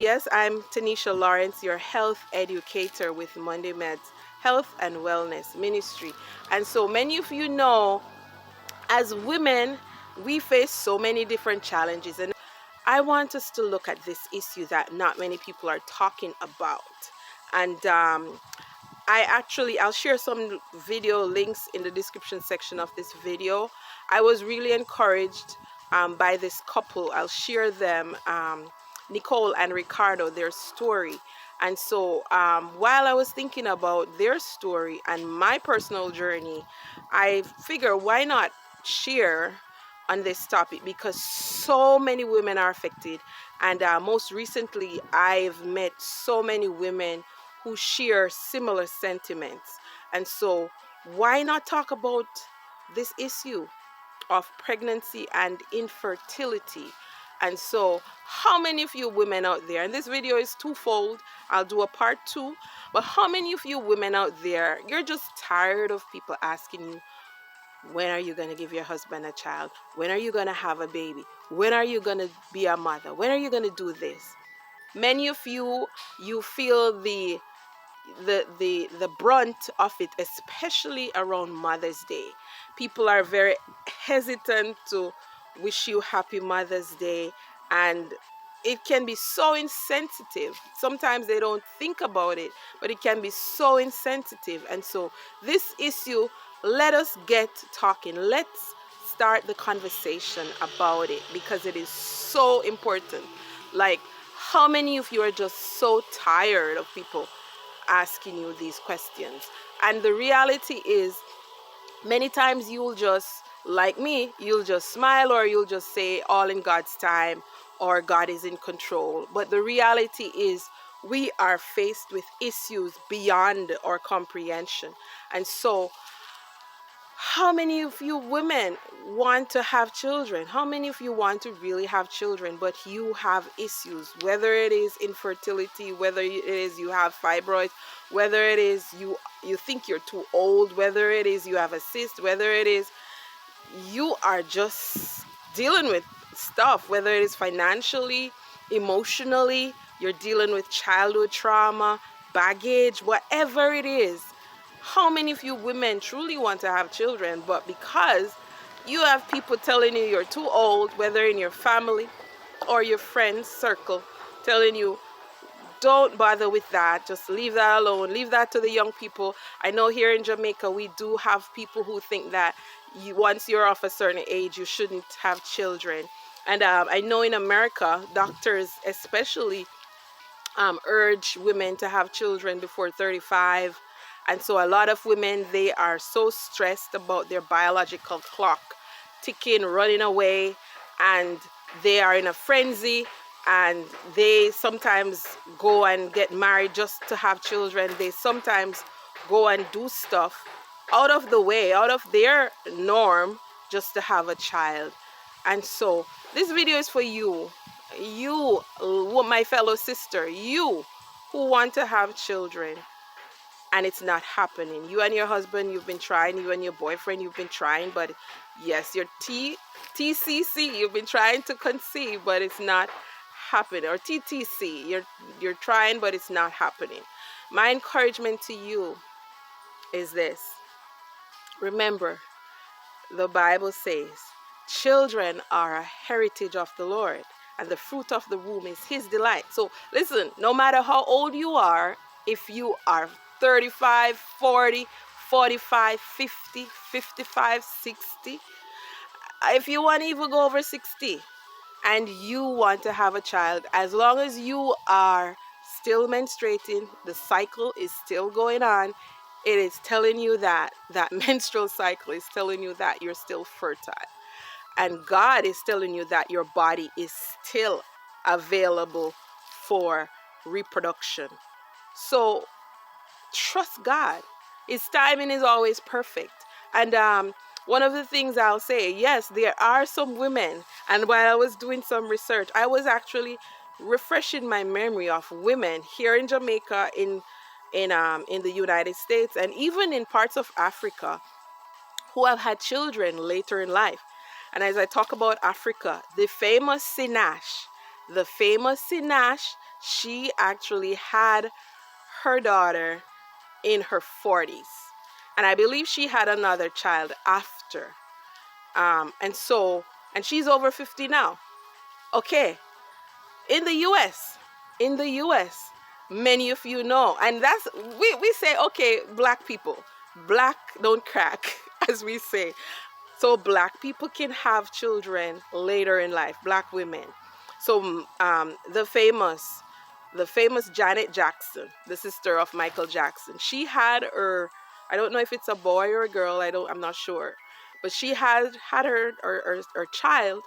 Yes, I'm Tanisha Lawrence, your health educator with Monday Meds Health and Wellness Ministry. And so many of you know, as women, we face so many different challenges. And I want us to look at this issue that not many people are talking about. And I'll share some video links in the description section of this video. I was really encouraged by this couple. I'll share them, Nicole and Ricardo, their story. And so while I was thinking about their story and my personal journey, I figure why not share on this topic, because so many women are affected. And most recently, I've met so many women who share similar sentiments. And so, why not talk about this issue of pregnancy and infertility? And so, how many of you women out there, and this video is twofold, I'll do a part two, but how many of you women out there, you're just tired of people asking you, when are you going to give your husband a child? When are you going to have a baby? When are you going to be a mother? When are you going to do this? Many of you, you feel the brunt of it, especially around Mother's Day. People are very hesitant to wish you happy Mother's Day, and it can be so insensitive. Sometimes they don't think about it, but it can be so insensitive. And so this issue, let us get talking. Let's start the conversation about it, because it is so important. Like, how many of you are just so tired of people asking you these questions? And the reality is, many times you'll just, like me, you'll just smile, or you'll just say all in God's time, or God is in control. But the reality is, we are faced with issues beyond our comprehension. And so how many of you women want to have children? How many of you want to really have children, but you have issues, whether it is infertility, whether it is you have fibroids, whether it is you think you're too old, whether it is you have a cyst, whether it is you are just dealing with stuff, whether it is financially, emotionally, you're dealing with childhood trauma, baggage, whatever it is. How many of you women truly want to have children, but because you have people telling you you're too old, whether in your family or your friends circle, telling you don't bother with that, just leave that alone, leave that to the young people. I know here in Jamaica we do have people who think that once you're of a certain age you shouldn't have children. And I know in America doctors especially urge women to have children before 35. And so a lot of women, they are so stressed about their biological clock ticking, running away, and they are in a frenzy, and they sometimes go and get married just to have children. They sometimes go and do stuff out of the way, out of their norm, just to have a child. And so this video is for you, my fellow sister, you who want to have children and it's not happening. You and your husband, you've been trying, you and your boyfriend, you've been trying, but yes, your TCC, you've been trying to conceive, but it's not happening. Or TTC, you're trying, but it's not happening. My encouragement to you is this: remember, the Bible says children are a heritage of the Lord, and the fruit of the womb is his delight. So listen, no matter how old you are, if you are 35, 40, 45, 50, 55, 60, if you want to even go over 60 and you want to have a child, as long as you are still menstruating, the cycle is still going on, it is telling you that menstrual cycle is telling you that you're still fertile. And God is telling you that your body is still available for reproduction. So trust God. His timing is always perfect. And one of the things I'll say, yes, there are some women, and while I was doing some research, I was actually refreshing my memory of women here in Jamaica, in the United States, and even in parts of Africa, who have had children later in life. And as I talk about Africa, the famous Sinash, The famous Sinash, she actually had her daughter in her 40s. And I believe she had another child after. And she's over 50 now. Okay, in the US, in the US, many of you know, and that's, we say, okay, black people, black don't crack, as we say. So black people can have children later in life, black women. So the famous Janet Jackson, the sister of Michael Jackson, she had her, I don't know if it's a boy or a girl, I'm not sure, but she had her child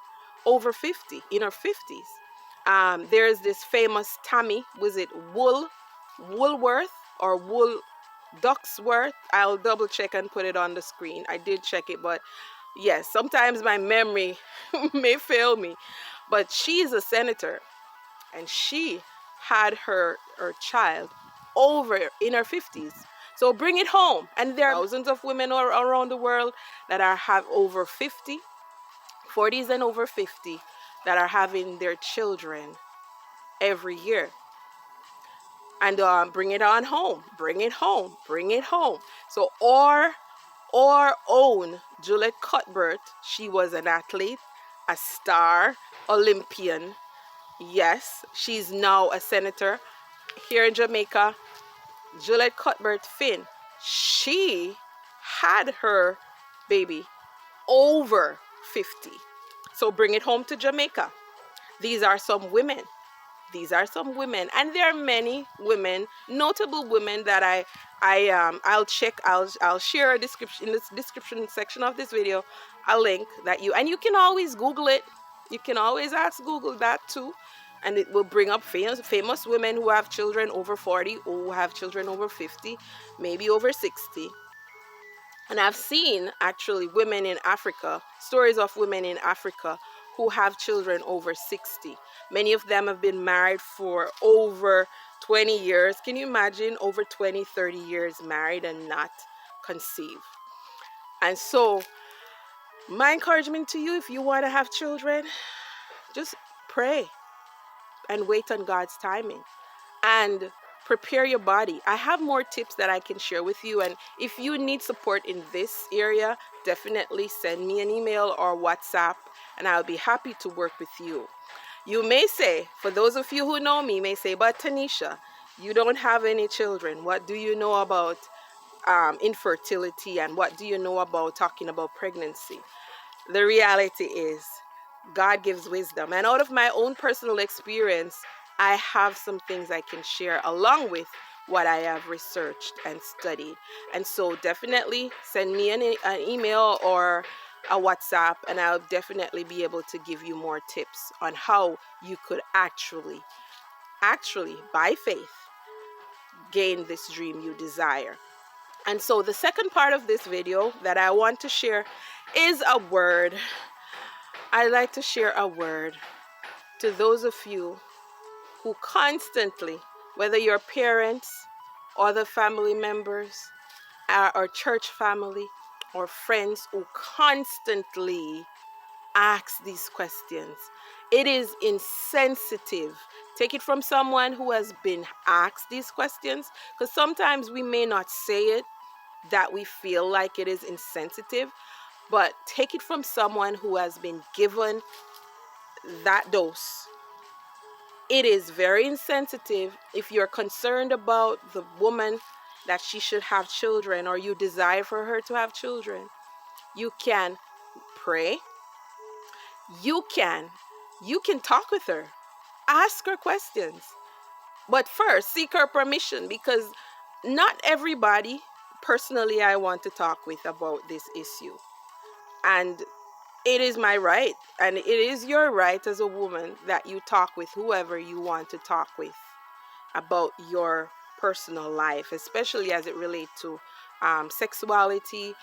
over 50, in her 50s. There's this famous Tammy, was it Woolworth or Wool Ducksworth? I'll double check and put it on the screen. I did check it, but yes, sometimes my memory may fail me. But she is a senator, and she had her child over in her 50s. So bring it home. And there are thousands of women around the world that are have over 50, 40s and over 50, that are having their children every year. And bring it on home, bring it home, bring it home. So or own Juliet Cuthbert, she was an athlete, a star, Olympian. Yes, she's now a senator here in Jamaica. Juliet Cuthbert Finn, she had her baby over 50. So bring it home to Jamaica. These are some women. These are some women, and there are many women, notable women that I'll share a description in this description section of this video, a link that you can always Google it. You can always ask Google that too, and it will bring up famous women who have children over 40, or who have children over 50, maybe over 60. And I've seen actually women in Africa, stories of women in Africa who have children over 60. Many of them have been married for over 20 years. Can you imagine over 20, 30 years married and not conceive? And so my encouragement to you, if you want to have children, just pray and wait on God's timing. And prepare your body. I have more tips that I can share with you, and if you need support in this area, definitely send me an email or WhatsApp, and I'll be happy to work with you. You may say, for those of you who know me, may say, but Tanisha, you don't have any children. What do you know about infertility, and what do you know about talking about pregnancy? The reality is, God gives wisdom, and out of my own personal experience, I have some things I can share along with what I have researched and studied. And so definitely send me an email or a WhatsApp, and I'll definitely be able to give you more tips on how you could actually by faith gain this dream you desire. And so the second part of this video that I want to share is a word. I like to share a word to those of you who constantly, whether your parents or the family members, or church family or friends, who constantly ask these questions. It is insensitive. Take it from someone who has been asked these questions, because sometimes we may not say it that we feel like it is insensitive, but take it from someone who has been given that dose. It is very insensitive. If you're concerned about the woman, that she should have children, or you desire for her to have children, you can pray. You can talk with her, ask her questions, but first seek her permission, because not everybody personally I want to talk with about this issue. And it is my right, and it is your right as a woman, that you talk with whoever you want to talk with about your personal life, especially as it relates to sexuality,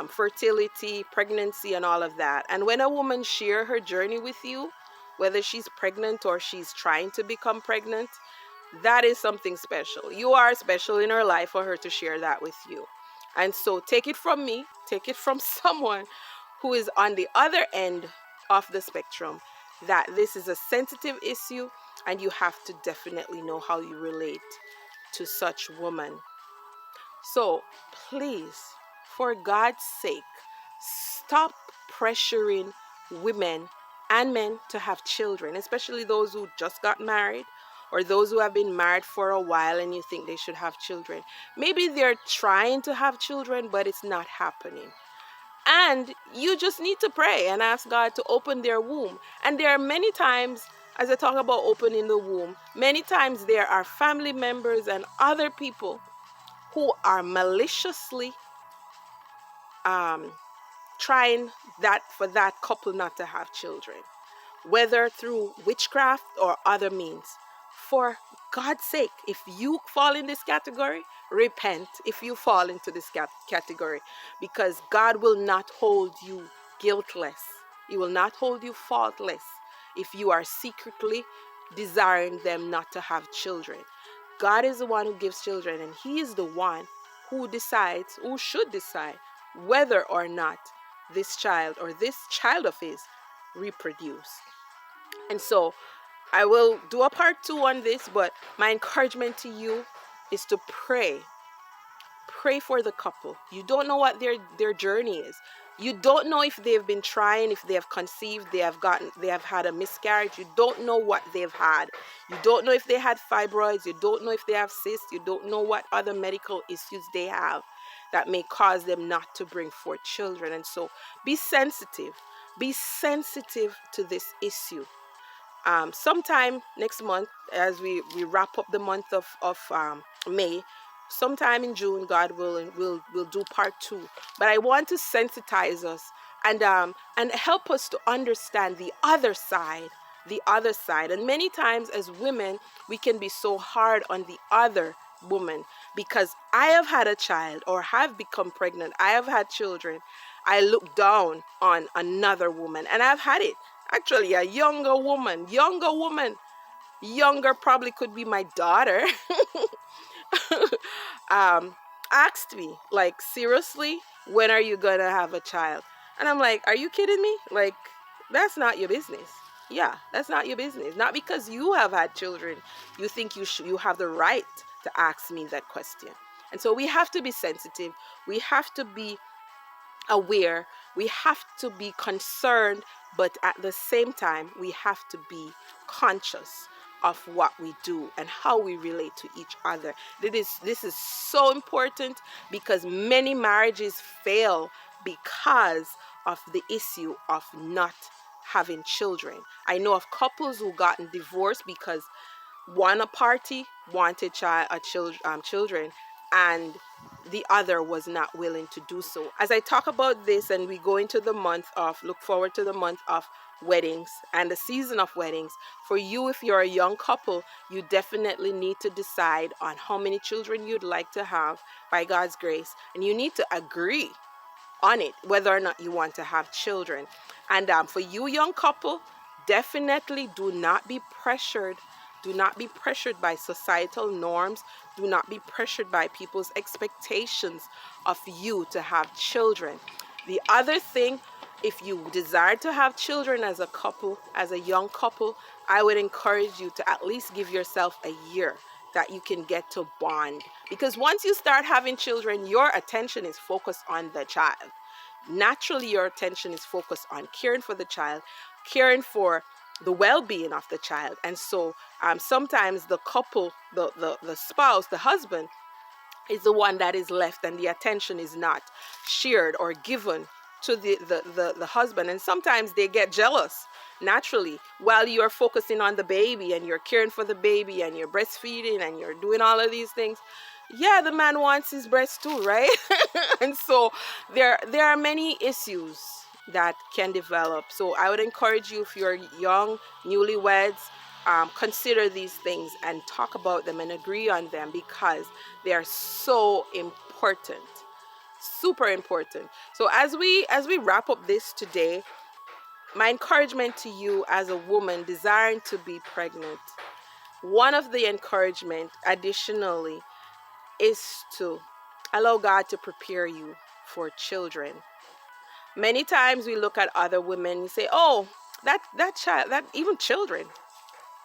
fertility, pregnancy, and all of that. And when a woman shares her journey with you, whether she's pregnant or she's trying to become pregnant, that is something special. You are special in her life for her to share that with you. And so take it from me, take it from someone who is on the other end of the spectrum. that this is a sensitive issue, and you have to definitely know how you relate to such woman. So please, for God's sake, stop pressuring women and men to have children, especially those who just got married or those who have been married for a while and you think they should have children. Maybe they're trying to have children, but it's not happening. And you just need to pray and ask God to open their womb. And there are many times, as I talk about opening the womb, many times there are family members and other people who are maliciously um, trying that for that couple not to have children, whether through witchcraft or other means. For God's sake, if you fall in this category, repent if you fall into this category, because God will not hold you guiltless. He will not hold you faultless if you are secretly desiring them not to have children. God is the one who gives children, and He is the one who decides, who should decide, whether or not this child or this child of his reproduce. And so I will do a part 2 on this, but my encouragement to you is to pray. Pray for the couple. You don't know what their journey is. You don't know if they've been trying, if they have conceived, they have had a miscarriage. You don't know what they've had. You don't know if they had fibroids. You don't know if they have cysts. You don't know what other medical issues they have that may cause them not to bring forth children. And so be sensitive. Be sensitive to this issue. Sometime next month, as we wrap up the month of May, sometime in June, God will do part 2. But I want to sensitize us and help us to understand the other side. The other side. And many times as women, we can be so hard on the other woman, because I have had a child or have become pregnant. I have had children. I look down on another woman, and I've had it. Actually, a younger woman, younger probably could be my daughter, asked me, like, seriously, when are you gonna have a child? And I'm like, are you kidding me? Like, that's not your business. Yeah, that's not your business. Not because you have had children, you think you have the right to ask me that question. And so we have to be sensitive. We have to be aware, we have to be concerned, but at the same time we have to be conscious of what we do and how we relate to each other. This is so important, because many marriages fail because of the issue of not having children. I know of couples who gotten divorced because one party wanted children, and the other was not willing to do so. As I talk about this and we go into the month of, look forward to the month of weddings and the season of weddings, for you, if you're a young couple, you definitely need to decide on how many children you'd like to have by God's grace, and you need to agree on it, whether or not you want to have children. And for you young couple, definitely do not be pressured. Do not be pressured by societal norms. Do not be pressured by people's expectations of you to have children. The other thing, if you desire to have children as a couple, as a young couple, I would encourage you to at least give yourself a year that you can get to bond. Because once you start having children, your attention is focused on the child. Naturally, your attention is focused on caring for the child, caring for the well-being of the child. And so sometimes the couple, the spouse, the husband, is the one that is left, and the attention is not shared or given to the husband. And sometimes they get jealous naturally while you're focusing on the baby and you're caring for the baby and you're breastfeeding and you're doing all of these things. Yeah, the man wants his breast too, right? And so there are many issues that can develop. So I would encourage you, if you're young, newlyweds, consider these things and talk about them and agree on them, because they are so important, super important. So as we wrap up this today, my encouragement to you as a woman desiring to be pregnant, one of the encouragement additionally is to allow God to prepare you for children. Many times we look at other women and say, oh, that child, that even children,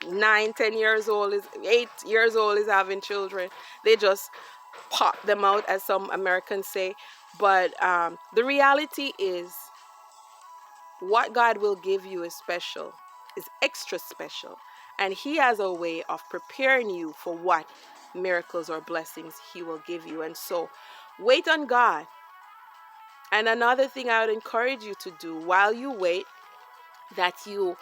9, 10 years old, is 8 years old, is having children. They just pop them out, as some Americans say. But the reality is, what God will give you is special, is extra special. And He has a way of preparing you for what miracles or blessings He will give you. And so wait on God. And another thing I would encourage you to do while you wait, that you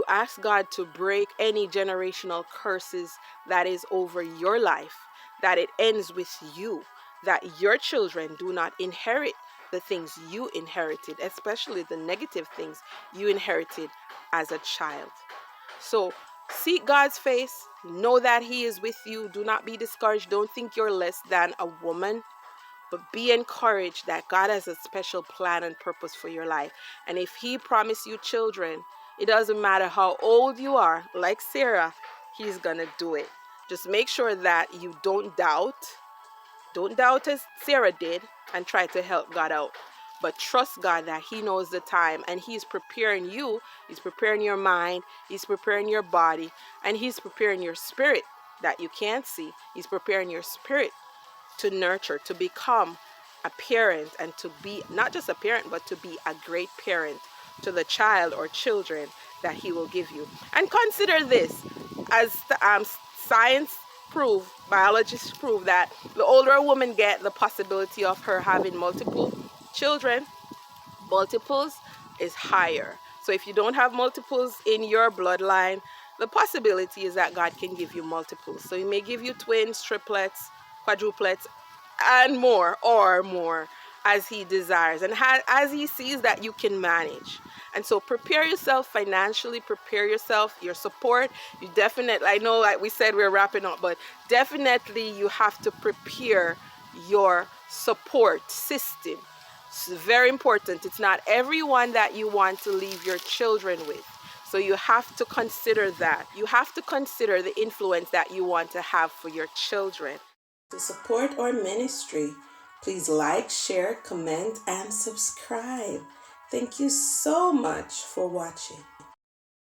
ask God to break any generational curses that is over your life, that it ends with you, that your children do not inherit the things you inherited, especially the negative things you inherited as a child. So seek God's face, know that He is with you. Do not be discouraged. Don't think you're less than a woman, but be encouraged that God has a special plan and purpose for your life. And if He promised you children, it doesn't matter how old you are, like Sarah, He's gonna do it. Just make sure that you don't doubt. Don't doubt as Sarah did, and try to help God out. But trust God that He knows the time, and He's preparing you. He's preparing your mind. He's preparing your body. And He's preparing your spirit that you can't see. He's preparing your spirit to nurture, to become a parent, and to be not just a parent, but to be a great parent to the child or children that He will give you. And consider this, as science prove, biologists prove, that the older a woman get, the possibility of her having multiple children, multiples, is higher. So if you don't have multiples in your bloodline, the possibility is that God can give you multiples. So He may give you twins, triplets, quadruplets, and more, or more, as He desires, and as He sees that you can manage. And so prepare yourself financially, prepare yourself, your support. You definitely, I know, like we said, we're wrapping up, but definitely you have to prepare your support system. It's very important. It's not everyone that you want to leave your children with. So you have to consider that. You have to consider the influence that you want to have for your children. To support our ministry, please like, share, comment, and subscribe. Thank you so much for watching.